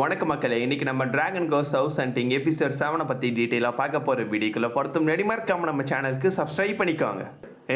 வணக்க மக்களே, இன்னைக்கு நம்ம டிராகன் கோஸ் ஹவுஸ் ஹண்டிங் எபிசோட் 7 பத்தி டீட்டெயிலாக பார்க்க போகிற வீடியோக்குள்ள பொறுத்த முன்னாடி மறக்காம நம்ம சேனலுக்கு சப்ஸ்கிரைப் பண்ணிக்கோங்க.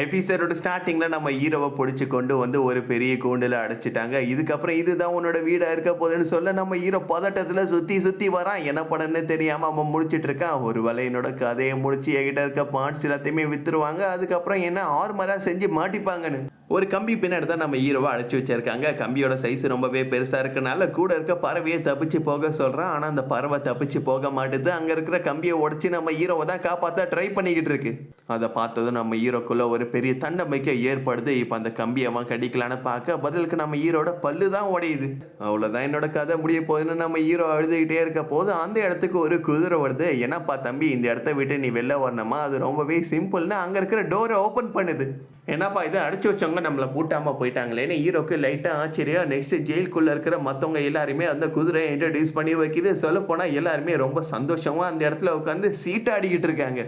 எபிசோடோட ஸ்டார்டிங்கில் நம்ம ஹீரோவை பிடிச்சி கொண்டு வந்து ஒரு பெரிய கூண்டில் அடைச்சிட்டாங்க. இதுக்கப்புறம் இதுதான் உன்னோட வீடாக இருக்க போதுன்னு சொல்ல நம்ம ஹீரோ பதட்டத்தில் சுற்றி சுற்றி வரான். என்ன படன்னு தெரியாமல் அவன் முடிச்சிட்டு இருக்கான். ஒரு வேளை என்னோட கதையை முடிச்சு என்கிட்ட இருக்க பார்ட்ஸ் எல்லாத்தையுமே விற்றுருவாங்க. அதுக்கப்புறம் என்ன ஆர்மராக செஞ்சு மாட்டிப்பாங்கன்னு ஒரு கம்பி பின்னாடி தான் நம்ம ஹீரோவை அடைச்சி வச்சிருக்காங்க. கம்பியோட சைஸ் ரொம்பவே பெருசாக இருக்கனால கூட இருக்க பறவையை தப்பிச்சு போக சொல்கிறான். ஆனால் அந்த பறவை தப்பிச்சு போக மாட்டுது. அங்கே இருக்கிற கம்பியை உடச்சி நம்ம ஹீரோவை தான் காப்பாற்ற ட்ரை பண்ணிக்கிட்டு இருக்கு. அதை பார்த்ததும் நம்ம ஹீரோக்குள்ள ஒரு பெரிய தன்னம்பிக்கை ஏற்படுது. இப்போ அந்த கம்பி அவன் கடிக்கலான்னு பார்க்க பதிலுக்கு நம்ம ஹீரோட பல்லு தான் உடையுது. அவ்வளோதான் என்னோட கதை முடிய போகுதுன்னு நம்ம ஹீரோ அழுதுகிட்டே இருக்க போது அந்த இடத்துக்கு ஒரு குதிரை வருது. என்னப்பா தம்பி, இந்த இடத்த விட்டு நீ வெளில வரணுமா? அது ரொம்பவே சிம்பிள்னு அங்கே இருக்கிற டோரை ஓப்பன் பண்ணுது. என்னப்பா இது, அடிச்சு வச்சவங்க நம்மளை பூட்டாமல் போயிட்டாங்களேன்னு ஹீரோக்கு லைட்டாக ஆச்சரியம். நெக்ஸ்ட் ஜெயிலுக்குள்ளே இருக்கிற மற்றவங்க எல்லாருமே அந்த குதிரையை இன்ட்ரடியூஸ் பண்ணி வைக்கிது. சொல்லப்போனால் எல்லாருமே ரொம்ப சந்தோஷமாக அந்த இடத்துல உட்காந்து சீட்டாடிக்கிட்டு இருக்காங்க.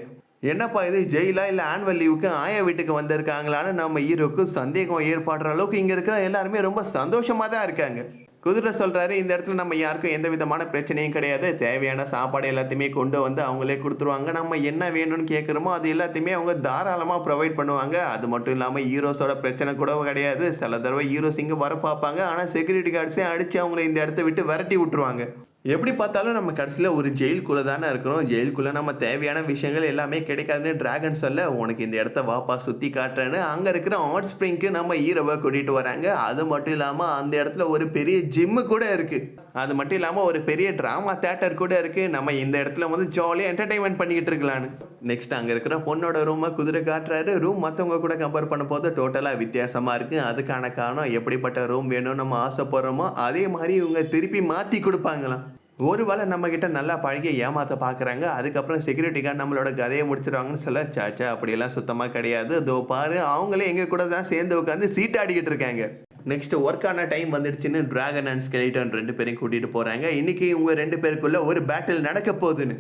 என்னப்பா இது, ஜெயிலா இல்லை ஆனுவல் லீவுக்கு ஆயா வீட்டுக்கு வந்திருக்காங்களான்னு நம்ம ஹீரோக்கு சந்தேகம் ஏற்படுற அளவுக்கு இங்கே இருக்கிற எல்லாருமே ரொம்ப சந்தோஷமாக தான் இருக்காங்க. குதிரை சொல்கிறாரு, இந்த இடத்துல நம்ம யாருக்கும் எந்த விதமான பிரச்சனையும் கிடையாது. தேவையான சாப்பாடு எல்லாத்தையுமே கொண்டு வந்து அவங்களே கொடுத்துருவாங்க. நம்ம என்ன வேணும்னு கேட்குறோமோ அது எல்லாத்தையுமே அவங்க தாராளமாக ப்ரொவைட் பண்ணுவாங்க. அது மட்டும் இல்லாமல் ஹீரோஸோட பிரச்சனை கூட கிடையாது. சில தடவை ஹீரோஸ் இங்கே வர பார்ப்பாங்க. ஆனால் செக்யூரிட்டி கார்ட்ஸே அடித்து அவங்கள இந்த இடத்த விட்டு விரட்டி விட்டுருவாங்க. எப்படி பார்த்தாலும் நம்ம கடைசியில் ஒரு ஜெயிலுக்குள்ளே தானே இருக்கிறோம். ஜெயிலுக்குள்ளே நம்ம தேவையான விஷயங்கள் எல்லாமே கிடைக்காதுன்னு டிராகன் சொல்ல, உனக்கு இந்த இடத்த வாப்பா சுற்றி காட்டுறேன்னு அங்கே இருக்கிற ஹாட் ஸ்ப்ரிங்க்கு நம்ம ஹீரோவை கூட்டிகிட்டு வராங்க. அது மட்டும் இல்லாமல் அந்த இடத்துல ஒரு பெரிய ஜிம்மு கூட இருக்குது. அது மட்டும் இல்லாமல் ஒரு பெரிய ட்ராமா தேட்டர் கூட இருக்குது. நம்ம இந்த இடத்துல வந்து ஜாலியாக என்டர்டெயின்மெண்ட் பண்ணிக்கிட்டு இருக்கலான்னு. நெக்ஸ்ட் அங்கே இருக்கிற பொண்ணோட ரூமை குதிரை காட்டுறாரு. ரூம் மற்றவங்க கூட கம்பேர் பண்ணும் போது டோட்டலாக வித்தியாசமாக இருக்குது. அதுக்கான காரணம் எப்படிப்பட்ட ரூம் வேணும்னு நம்ம ஆசைப்படுறோமோ அதே மாதிரி இவங்க திருப்பி மாற்றி கொடுப்பாங்களாம். ஒரு வேளை நம்மக்கிட்ட நல்லா பழகி ஏமாற்ற பார்க்குறாங்க. அதுக்கப்புறம் செக்யூரிட்டி கார்டு நம்மளோட கதையை முடிச்சிடுவாங்கன்னு சொல்ல, சாச்சா அப்படியெல்லாம் சுத்தமாக கிடையாது. அதோ பாரு, அவங்களே எங்கள் கூட தான் சேர்ந்து உட்காந்து சீட்டாடிக்கிட்டு இருக்காங்க. நெக்ஸ்ட் ஒர்க்கான டைம் வந்துடுச்சுன்னு டிராகன் அண்ட் ஸ்கெலிட்டன் 2 பேரையும் கூட்டிகிட்டு போகிறாங்க. இன்றைக்கி இவங்க 2 பேருக்குள்ளே ஒரு பேட்டில் நடக்க போகுதுன்னு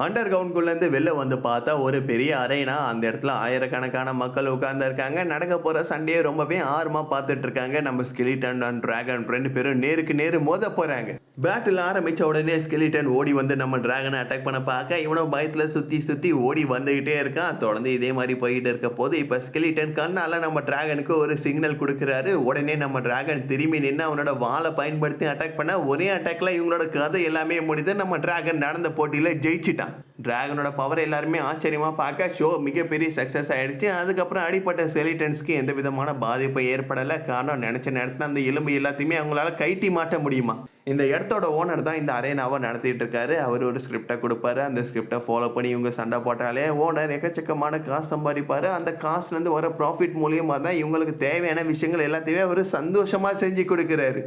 அண்டர் கிரவுண்ட்குள்ளேருந்து வெளில வந்து பார்த்தா ஒரு பெரிய அறைனா அந்த இடத்துல ஆயிரக்கணக்கான மக்கள் உட்கார்ந்துருக்காங்க. நடக்க போகிற சண்டையை ரொம்பவே ஆர்வமாக பார்த்துட்டு இருக்காங்க. நம்ம ஸ்கெலிட்டன் அண்ட் டிராகன் 2 பேரும் நேருக்கு நேரு மோத போகிறாங்க. பேட்டில் ஆரம்பித்த உடனே ஸ்கெலிட்டன் ஓடி வந்து நம்ம டிராகனை அட்டாக் பண்ண பார்க்க இவனும் பயத்தில் சுற்றி சுற்றி ஓடி வந்துக்கிட்டே இருக்கான். தொடர்ந்து இதே மாதிரி போயிட்டு இருக்க போது இப்போ ஸ்கெலிட்டன் கண்ணால் நம்ம டிராகனுக்கு ஒரு சிக்னல் கொடுக்குறாரு. உடனே நம்ம டிராகன் திரும்பி நின்று அவனோட வாளை பயன்படுத்தி அட்டாக் பண்ண ஒரே அட்டாக்ல இவங்களோட கதை எல்லாமே முடிது. நம்ம டிராகன் நடந்த போட்டியில் ஜெயிச்சிட்டான். டிராகனோட பவர் எல்லாருமே ஆச்சரியமாக பார்க்க ஷோ மிகப்பெரிய சக்ஸஸ் ஆகிடுச்சு. அதுக்கப்புறம் அடிப்பட்ட ஸ்கெலிட்டன்ஸ்க்கு எந்த விதமான பாதிப்பும் ஏற்படலை. காரணம், நினச்ச நேரத்தில் அந்த எலும்பு எல்லாத்தையுமே அவங்களால கைட்டி மாட்ட முடியுமா. இந்த இடத்தோட ஓனர் தான் இந்த அரேனாவை நடத்திட்டு இருக்காரு. அவர் ஒரு ஸ்கிரிப்டை கொடுப்பாரு. அந்த ஸ்கிரிப்டை ஃபாலோ பண்ணி இவங்க சண்டை போட்டாலே ஓனர் எக்கச்சக்கமான காசு சம்பாதிப்பார். அந்த காசுலேருந்து வர ப்ராஃபிட் மூலியமாக தான் இவங்களுக்கு தேவையான விஷயங்கள் எல்லாத்தையுமே அவர் சந்தோஷமாக செஞ்சு கொடுக்குறாரு.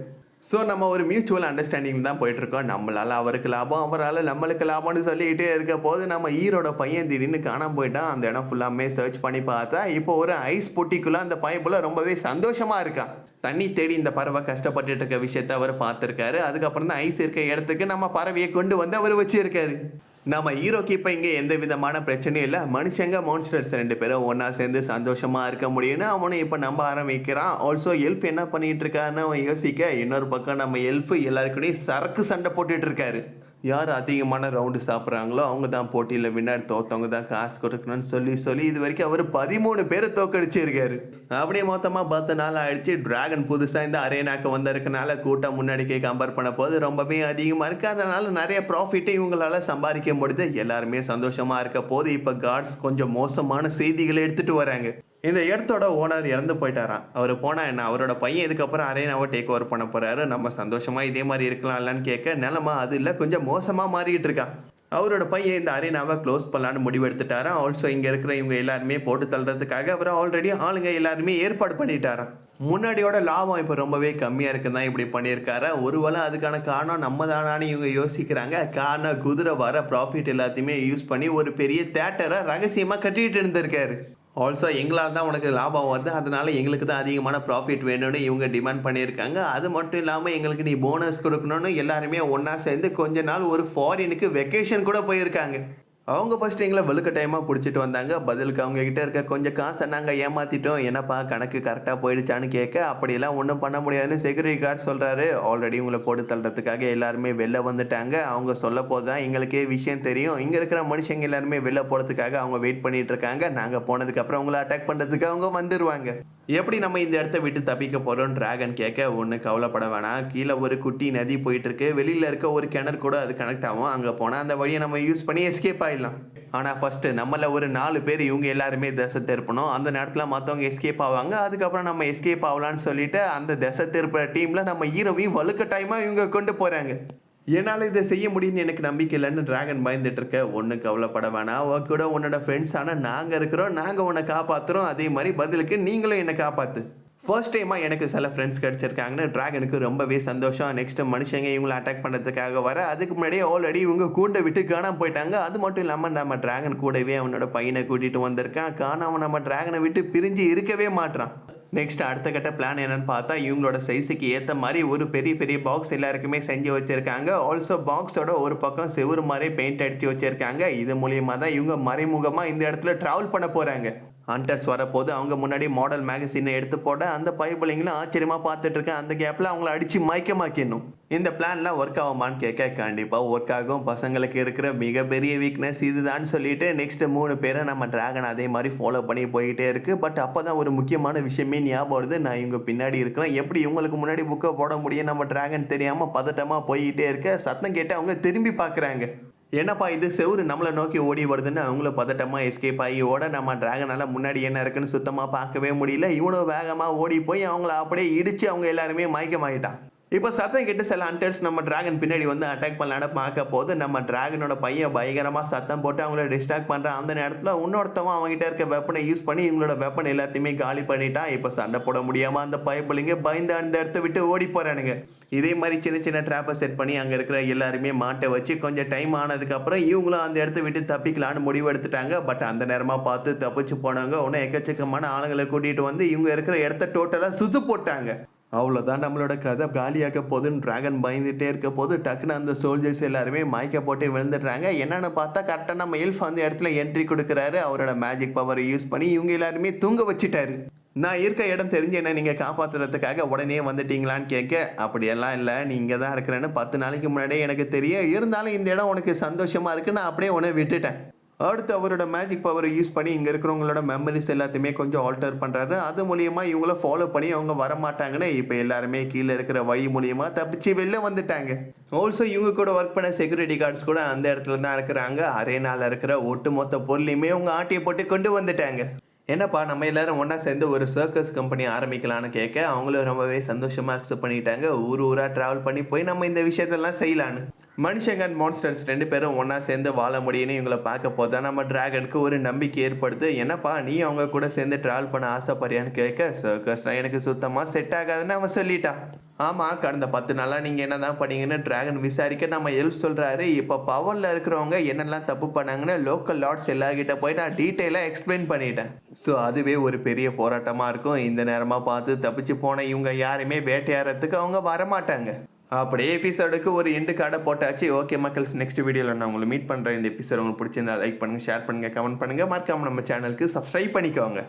ஸோ நம்ம ஒரு மியூச்சுவல் அண்டர்ஸ்டாண்டிங் தான் போயிட்டுருக்கோம். நம்மளால் அவருக்கு லாபம், அவரால் நம்மளுக்கு லாபம்னு சொல்லிக்கிட்டே இருக்க போது நம்ம ஹீரோட பையன் திடீர்னு காணாமல் போயிட்டான். அந்த இடம் ஃபுல்லாமே சர்ச் பண்ணி பார்த்தா இப்போ ஒரு ஐஸ் பொட்டிக்குள்ளே அந்த பைப்புல ரொம்பவே சந்தோஷமாக இருக்கான். தண்ணி தேடி இந்த பறவை கஷ்டப்பட்டு இருக்க விஷயத்த அவர் பார்த்துருக்காரு. அதுக்கப்புறம் தான் ஐஸ் இருக்க இடத்துக்கு நம்ம பறவையை கொண்டு வந்து அவர் வச்சிருக்காரு. நம்ம ஹீரோக்கு இப்போ இங்கே எந்த விதமான பிரச்சனையும் இல்லை. மனுஷங்க மான்ஸ்டர்ஸ் 2 பேரும் ஒன்றா சேர்ந்து சந்தோஷமாக இருக்க முடியும்னு அவனும் இப்போ நம்ப ஆரம்பிக்கிறான். ஆல்சோ எல்ஃப் என்ன பண்ணிகிட்டு இருக்காருன்னு அவன் யோசிக்க, இன்னொரு பக்கம் நம்ம எல்ஃபு எல்லாருக்கூடையும் சரக்கு சண்டை போட்டுட்டு இருக்காரு. யார் அதிகமான ரவுண்டு சாப்பிட்றாங்களோ அவங்க தான் போட்டியில் வின்னர், தோத்தவங்க தான் காசு கொடுக்கணும்னு சொல்லி இது வரைக்கும் அவர் 13 பேரை தோக்கடிச்சிருக்காரு. அப்படியே மொத்தமாக 10 நாள் ஆயிடுச்சு. டிராகன் புதுசாக இந்த அரேனாக்கு வந்திருக்கனால கூட்டம் முன்னாடிக்கே கம்பேர் பண்ண போது ரொம்பவே அதிகமாக இருக்குது. அதனால் நிறைய ப்ராஃபிட்டை இவங்களால் சம்பாதிக்க முடியுது. எல்லாருமே சந்தோஷமாக இருக்க போது இப்போ கார்ட்ஸ் கொஞ்சம் மோசமான செய்திகளை எடுத்துகிட்டு வராங்க. இந்த இடத்தோட ஓனர் இறந்து போயிட்டாராம். அவர் போனால் என்ன, அவரோட பையன் இதுக்கப்புறம் அரேனாவை டேக் ஓவர் பண்ண போகிறாரு. நம்ம சந்தோஷமாக இதே மாதிரி இருக்கலாம்லான்னு கேட்க, நிலமா அது இல்லை, கொஞ்சம் மோசமாக மாறிக்கிட்டு இருக்கான். அவரோட பையன் இந்த அரேனாவை க்ளோஸ் பண்ணலான்னு முடிவு எடுத்துட்டாராம். ஆல்சோ இங்கே இருக்கிற இவங்க எல்லாருமே போட்டு தள்ளுறதுக்காக அவர் ஆல்ரெடி ஆளுங்க எல்லாருமே ஏற்பாடு பண்ணிட்டாராம். முன்னாடியோட லாபம் இப்போ ரொம்பவே கம்மியாக இருக்குன்னு தான் இப்படி பண்ணியிருக்காரு. ஒருவேளை அதுக்கான காரணம் நம்ம தானான்னு இவங்க யோசிக்கிறாங்க. காரணம், குதிரை வர ப்ராஃபிட் எல்லாத்தையுமே யூஸ் பண்ணி ஒரு பெரிய தேட்டரை ரகசியமாக கட்டிகிட்டு இருந்திருக்காரு. ஆல்சோ எங்களால் தான் உனக்கு லாபம் வருது, அதனால் எங்களுக்கு தான் அதிகமான ப்ராஃபிட் வேணும்னு இவங்க டிமாண்ட் பண்ணியிருக்காங்க. அது மட்டும் இல்லாமல் எங்களுக்கு நீ போனஸ் கொடுக்கணும்னு எல்லாருமே ஒன்றா சேர்ந்து கொஞ்ச நாள் ஒரு ஃபாரினுக்கு வெக்கேஷன் கூட போயிருக்காங்க. அவங்க ஃபர்ஸ்ட் எங்களை வலுக்கட்டாயமாக பிடிச்சிட்டு வந்தாங்க. பதிலுக்கு அவங்க கிட்ட இருக்க கொஞ்சம் காசை நாங்கள் ஏமாத்திட்டோம். என்னப்பா கணக்கு கரெக்டாக போயிடுச்சான்னு கேட்க, அப்படியெல்லாம் ஒன்றும் பண்ண முடியாதுன்னு செக்யூரிட்டி கார்டு சொல்கிறாரு. ஆல்ரெடி உங்களை போட்டு தள்ளுறதுக்காக எல்லாருமே வெளில வந்துட்டாங்க. அவங்க சொல்ல போது தான் எங்களுக்கே விஷயம் தெரியும். இங்கே இருக்கிற மனுஷங்க எல்லாருமே வெளில போகிறதுக்காக அவங்க வெயிட் பண்ணிட்டு இருக்காங்க. நாங்கள் போனதுக்கப்புறம் உங்களை அட்டாக் பண்ணுறதுக்கு அவங்க வந்துடுவாங்க. எப்படி நம்ம இந்த இடத்த விட்டு தப்பிக்க போகிறோம் டிராகன் கேட்க, ஒன்றும் கவலைப்பட வேணாம். கீழே ஒரு குட்டி நதி போயிட்டுருக்கு. வெளியில் இருக்க ஒரு கிணறு கூட அது கனெக்ட் ஆகும். அங்கே போனால் அந்த வழியை நம்ம யூஸ் பண்ணி எஸ்கேப் ஆகிடலாம். ஆனால் ஃபஸ்ட்டு நம்மள ஒரு 4 பேர் இவங்க எல்லாருமே திசை திருப்பணும். அந்த நேரத்தில் மற்றவங்க எஸ்கேப் ஆவாங்க. அதுக்கப்புறம் நம்ம எஸ்கேப் ஆகலான்னு சொல்லிட்டு அந்த திசை திருப்புற டீமில் நம்ம ஹீரோவையும் வலுக்கட்டாயமாக இவங்க கொண்டு போகிறாங்க. என்னால் இதை செய்ய முடியும்னு எனக்கு நம்பிக்கை இல்லைன்னு டிராகன் பயந்துட்டு இருக்க, ஒன்றும் கவலைப்பட வேணாம். அவ கூட உன்னோட ஃப்ரெண்ட்ஸ் ஆனால் நாங்கள் இருக்கிறோம், நாங்கள் உன்னை காப்பாற்றுறோம். அதே மாதிரி பதிலுக்கு நீங்களும் என்னை காப்பாற்று. ஃபர்ஸ்ட் டைமாக எனக்கு சில ஃப்ரெண்ட்ஸ் கிடச்சிருக்காங்கன்னு டிராகனுக்கு ரொம்பவே சந்தோஷம். நெக்ஸ்ட் மனுஷங்க இவங்களை அட்டாக் பண்ணுறதுக்காக வர, அதுக்கு முன்னாடியே ஆல்ரெடி இவங்க கூண்டை விட்டு காணாமல் போயிட்டாங்க. அது மட்டும் இல்லாமல் நம்ம டிராகன் கூடவே அவனோட பையனை கூட்டிகிட்டு வந்திருக்கான். காணாமல் நம்ம டிராகனை விட்டு பிரிஞ்சு இருக்கவே மாட்டான். நெக்ஸ்ட் அடுத்த கட்ட பிளான் என்னன்னு பார்த்தா, இவங்களோட சைஸுக்கு ஏற்ற மாதிரி ஒரு பெரிய பெரிய பாக்ஸ் எல்லாருக்குமே செஞ்சு வச்சுருக்காங்க. ஆல்சோ பாக்ஸோட ஒரு பக்கம் செவுறு மாதிரி பெயிண்ட் அடித்து வச்சுருக்காங்க. இது மூலியமாக தான் இவங்க மறைமுகமாக இந்த இடத்துல ட்ராவல் பண்ண போகிறாங்க. ஹண்டர்ஸ் வரப்போது அவங்க முன்னாடி மாடல் மேகசினை எடுத்து போட, அந்த பைபிளைங்களும் ஆச்சரியமாக பார்த்துட்டு இருக்கேன். அந்த கேப்பில் அவங்கள அடித்து மயக்கமாக்கிடணும். இந்த பிளான்லாம் ஒர்க் ஆகுமான்னு கேட்க, கண்டிப்பாக ஒர்க் ஆகும். பசங்களுக்கு இருக்கிற மிகப்பெரிய வீக்னஸ் இதுதான் சொல்லிட்டு நெக்ஸ்ட் 3 பேரை நம்ம டிராகன் அதே மாதிரி ஃபாலோ பண்ணி போயிட்டே இருக்கு. பட் அப்போ தான் ஒரு முக்கியமான விஷயமே ஞாபகம் வருது. நான் இவங்க பின்னாடி இருக்கிறேன், எப்படி இவங்களுக்கு முன்னாடி புக்கை போட முடியும்? நம்ம டிராகன் தெரியாமல் பதட்டமாக போயிட்டே இருக்க, சத்தம் கேட்டு அவங்க திரும்பி பார்க்குறாங்க. என்னப்பா இது செவுரு நம்மளை நோக்கி ஓடி வருதுன்னு அவங்கள பதட்டமாக எஸ்கேப் ஆகி ஓட, நம்ம டிராகனால் முன்னாடி என்ன இருக்குன்னு சுத்தமாக பார்க்கவே முடியல. இவனோ வேகமாக ஓடி போய் அவங்கள அப்படியே இடித்து அவங்க எல்லாருமே மயக்கமாயிட்டான். இப்போ சத்தம் கேட்டு சில ஹண்டர்ஸ் நம்ம டிராகன் பின்னாடி வந்து அட்டாக் பண்ணலான்னு பார்க்க போது, நம்ம டிராகனோட பையன் பயங்கரமாக சத்தம் போட்டு அவங்கள டிஸ்ட்ராக்ட் பண்ணுறான். அந்த நேரத்தில் இன்னொருத்தவன் அவங்ககிட்ட இருக்க வெப்பனை யூஸ் பண்ணி இவங்களோட வெப்பன் எல்லாத்தையுமே காலி பண்ணிட்டான். இப்போ சண்டை போட முடியாமல் அந்த பைப்பிள்ளைங்க பயந்து அந்த இடத்த விட்டு ஓடி போகிறானுங்க. இதே மாதிரி சின்ன சின்ன ட்ராப்பை செட் பண்ணி அங்கே இருக்கிற எல்லாருமே மாட்டை வச்சு கொஞ்சம் டைம் ஆனதுக்கப்புறம் இவங்களும் அந்த இடத்த விட்டு தப்பிக்கலான்னு முடிவு எடுத்துட்டாங்க. பட் அந்த நேரமாக பார்த்து தப்பிச்சு போனவங்க ஒன்றும் எக்கச்சக்கமான ஆளுங்களை கூட்டிகிட்டு வந்து இவங்க இருக்கிற இடத்த டோட்டலாக சுத்து போட்டாங்க. அவ்வளோதான், நம்மளோட கதை காலியாக்க போதுன்னு டிராகன் பயந்துகிட்டே இருக்க போது டக்குன்னு அந்த சோல்ஜர்ஸ் எல்லாருமே மயக்க போட்டு விழுந்துடுறாங்க. என்னென்னு பார்த்தா கரெக்டாக நம்ம எல்ஃப் அந்த இடத்துல என்ட்ரி கொடுக்குறாரு. அவரோட மேஜிக் பவரை யூஸ் பண்ணி இவங்க எல்லாருமே தூங்க வச்சுட்டாரு. நான் இருக்க இடம் தெரிஞ்சு என்ன நீங்கள் காப்பாற்றுறதுக்காக உடனே வந்துட்டீங்களான்னு கேட்க, அப்படியெல்லாம் இல்லை, நீ இங்கே தான் இருக்கிறேன்னு 10 நாளைக்கு முன்னாடியே எனக்கு தெரியும். இருந்தாலும் இந்த இடம் உனக்கு சந்தோஷமாக இருக்குது, நான் அப்படியே உன்னை விட்டுட்டேன். அடுத்து அவரோட மேஜிக் பவரை யூஸ் பண்ணி இங்கே இருக்கிறவங்களோட மெமரிஸ் எல்லாத்தையுமே கொஞ்சம் ஆல்டர் பண்ணுறாரு. அது மூலியமாக இவங்கள ஃபாலோ பண்ணி அவங்க வரமாட்டாங்கன்னு இப்போ எல்லாருமே கீழே இருக்கிற வழி மூலியமாக தப்பிச்சு வெளில வந்துட்டாங்க. ஆல்சோ இவங்க கூட ஒர்க் பண்ண செக்யூரிட்டி கார்ட்ஸ் கூட அந்த இடத்துல தான் இருக்கிறாங்க. அரேனாவில் இருக்கிற ஒட்டு மொத்த பொருளையுமே அவங்க ஆட்டியை போட்டு கொண்டு வந்துட்டாங்க. என்னப்பா நம்ம எல்லாரும் ஒன்றா சேர்ந்து ஒரு சர்க்கஸ் கம்பெனி ஆரம்பிக்கலான்னு கேட்க, அவங்களும் ரொம்பவே சந்தோஷமாக அக்செப்ட் பண்ணிட்டாங்க. ஊராக ட்ராவல் பண்ணி போய் நம்ம இந்த விஷயத்தெல்லாம் செய்யலான்னு. மனுஷங்க அண்ட் மான்ஸ்டர்ஸ் 2 பேரும் ஒன்றா சேர்ந்து வாழ முடியும்னு இவங்களை பார்க்க போதான் நம்ம டிராகனுக்கு ஒரு நம்பிக்கை ஏற்படுது. என்னப்பா நீ அவங்க கூட சேர்ந்து ட்ராவல் பண்ண ஆசைப்படுறியான்னு கேட்க, சர்க்கஸ்லாம் எனக்கு சுத்தமாக செட் ஆகாதுன்னு அவன் சொல்லிட்டான். ஆமாம், கடந்த 10 நாளாக நீங்கள் என்ன தான் பண்ணீங்கன்னு டிராகன் விசாரிக்க நம்ம ஹெல்ப் சொல்கிறாரு. இப்போ பவரில் இருக்கிறவங்க என்னெல்லாம் தப்பு பண்ணாங்கன்னு லோக்கல் லார்ட்ஸ் எல்லார்கிட்ட போய் நான் டீட்டெயிலாக எக்ஸ்பிளைன் பண்ணிட்டேன். ஸோ அதுவே ஒரு பெரிய போராட்டமாக இருக்கும். இந்த நேரமாக பார்த்து தப்பிச்சு போன இவங்க யாருமே வேட்டையாடுறதுக்கு அவங்க வரமாட்டாங்க. அப்படியே எபிசோடுக்கு ஒரு எண்டு கார்டை போட்டாச்சு. ஓகே மக்கள்ஸ், நெக்ஸ்ட் வீடியோவில் நான் உங்களை மீட் பண்ணுறேன். இந்த எபிசோட் உங்களுக்கு பிடிச்சிருந்தா லைக் பண்ணுங்கள், ஷேர் பண்ணுங்கள், கமெண்ட் பண்ணுங்கள். மறக்காமல் நம்ம சேனலுக்கு சப்ஸ்கிரைப் பண்ணிக்கோங்க.